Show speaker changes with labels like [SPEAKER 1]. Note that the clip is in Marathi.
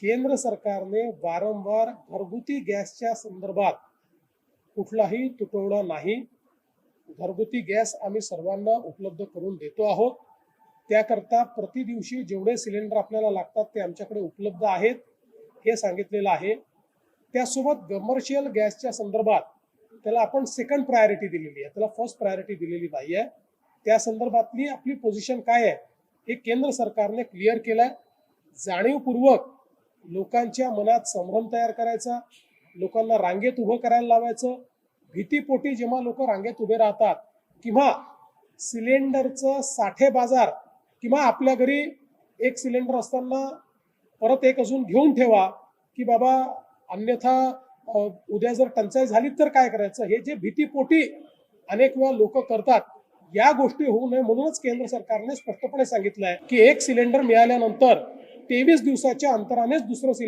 [SPEAKER 1] केंद्र सरकारने वारंवार घरगुती गॅसच्या संदर्भात कुठलाही तुटवडा नाही. घरगुती गॅस आम्ही सर्वांना उपलब्ध करून देतो आहोत. त्याकरता प्रति दिवशी जेवढे सिलेंडर आपल्याला लागतात ते आमच्याकडे उपलब्ध आहेत हे सांगितलेलं आहे. त्यासोबत कमर्शियल गॅसच्या संदर्भात त्याला आपण सेकंड प्रायोरिटी दिलेली आहे, त्याला फर्स्ट प्रायोरिटी दिलेली नाही आहे. त्या संदर्भातली आपली पोझिशन काय आहे हे केंद्र सरकारने क्लिअर केलं. जाणीवपूर्वक लोकांच्या मनात संभ्रम तयार करायचा, लोकांना रांगेत उभं करायला लावायचं. भीतीपोटी जेव्हा लोक रांगेत उभे राहतात किंवा सिलेंडरचं साठे बाजार किंवा आपल्या घरी एक सिलेंडर असताना परत एक अजून घेऊन ठेवा की बाबा अन्यथा उद्या जर टंचाई झाली तर काय करायचं, हे जे भीतीपोटी अनेक वेळा लोक करतात, या गोष्टी होऊ नये म्हणूनच केंद्र सरकारने स्पष्टपणे सांगितलं आहे की एक सिलेंडर मिळाल्यानंतर 23 दिवसाच्या अंतरानेच दुसरं सिलेंडर